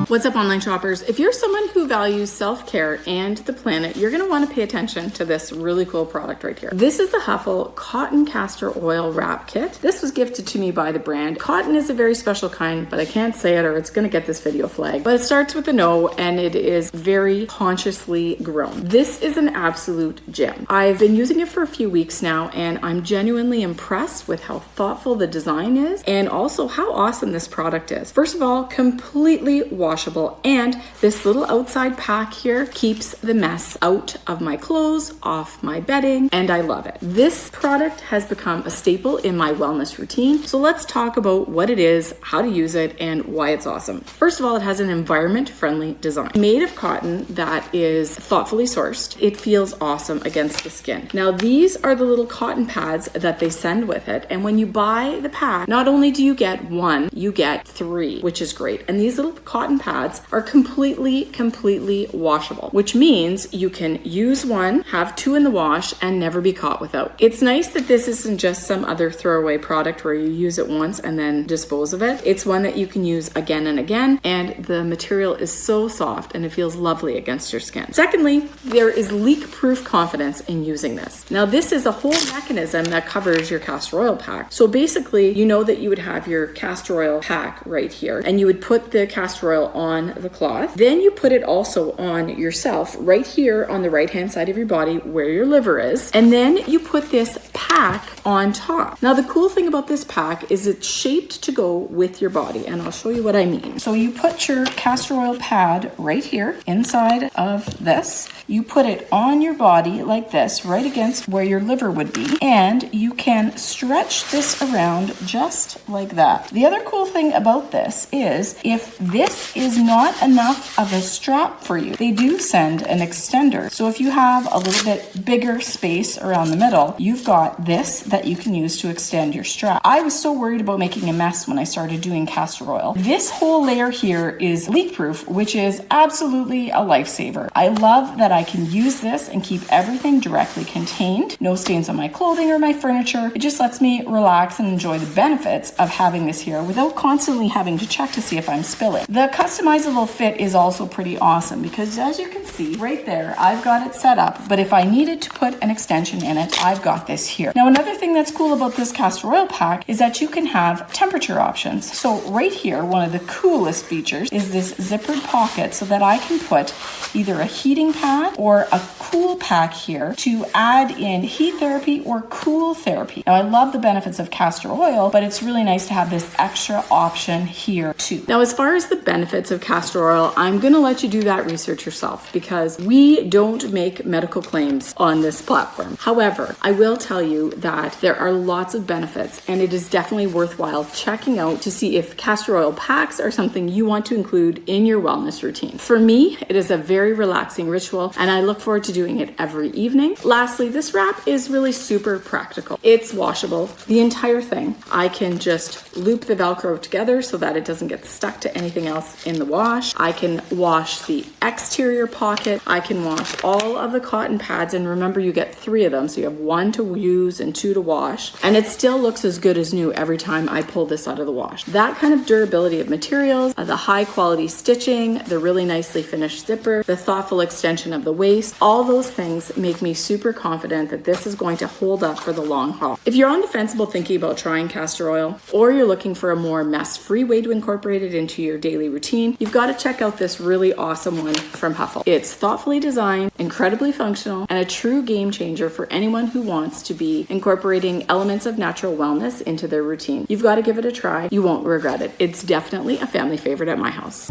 What's up, online shoppers? If you're someone who values self-care and the planet, you're gonna wanna pay attention to this really cool product right here. This is the Hufl Cotton Castor Oil Wrap Kit. This was gifted to me by the brand. Cotton is a very special kind, but I can't say it or it's gonna get this video flagged. But it starts with an O and it is very consciously grown. This is an absolute gem. I've been using it for a few weeks now and I'm genuinely impressed with how thoughtful the design is and also how awesome this product is. First of all, completely washable. And this little outside pack here keeps the mess out of my clothes, off my bedding, and I love it. This product has become a staple in my wellness routine. So let's talk about what it is, how to use it, and why it's awesome. First of all, it has an environment-friendly design. Made of cotton that is thoughtfully sourced, it feels awesome against the skin. Now, these are the little cotton pads that they send with it. And when you buy the pack, not only do you get one, you get three, which is great. And these little cotton pads are completely washable, which means you can use one, have two in the wash, and never be caught without. It's nice that this isn't just some other throwaway product where you use it once and then dispose of it. It's one that you can use again and again, and the material is so soft and it feels lovely against your skin. Secondly, there is leak-proof confidence in using this. Now, this is a whole mechanism that covers your castor oil pack. So basically, you know that you would have your castor oil pack right here, and you would put the castor oil on the cloth. Then you put it also on yourself right here on the right hand side of your body where your liver is. And then you put this pack on top. Now, the cool thing about this pack is it's shaped to go with your body, and I'll show you what I mean. So you put your castor oil pad right here inside of this. You put it on your body like this, right against where your liver would be, and you can stretch this around just like that. The other cool thing about this is if this is not enough of a strap for you, they do send an extender. So if you have a little bit bigger space around the middle, you've got this that you can use to extend your strap. I was so worried about making a mess when I started doing castor oil. This whole layer here is leak-proof, which is absolutely a lifesaver. I love that I can use this and keep everything directly contained. No stains on my clothing or my furniture. It just lets me relax and enjoy the benefits of having this here without constantly having to check to see if I'm spilling. The customizable fit is also pretty awesome because, as you can see right there, I've got it set up, but if I needed to put an extension in it, I've got this here. Now, another thing that's cool about this castor oil pack is that you can have temperature options. So right here, one of the coolest features is this zippered pocket so that I can put either a heating pad or a cool pack here to add in heat therapy or cool therapy. Now, I love the benefits of castor oil, but it's really nice to have this extra option here too. Now, as far as the benefits of castor oil, I'm gonna let you do that research yourself because we don't make medical claims on this platform. However, I will tell you that there are lots of benefits and it is definitely worthwhile checking out to see if castor oil packs are something you want to include in your wellness routine. For me, it is a very relaxing ritual and I look forward to doing it every evening. Lastly, this wrap is really super practical. It's washable, the entire thing. I can just loop the Velcro together so that it doesn't get stuck to anything else in the wash. I can wash the exterior pocket. I can wash all of the cotton pads, and remember, you get three of them, so you have one to use and two to wash, and it still looks as good as new every time I pull this out of the wash. That kind of durability of materials, the high quality stitching, the really nicely finished zipper, the thoughtful extension of the waist, all those things make me super confident that this is going to hold up for the long haul. If you're on the fence about thinking about trying castor oil, or you're looking for a more mess-free way to incorporate it into your daily routine, you've got to check out this really awesome one from Hufl. It's thoughtfully designed, incredibly functional, and a true game changer for anyone who wants to be incorporating elements of natural wellness into their routine. You've got to give it a try. You won't regret it. It's definitely a family favorite at my house.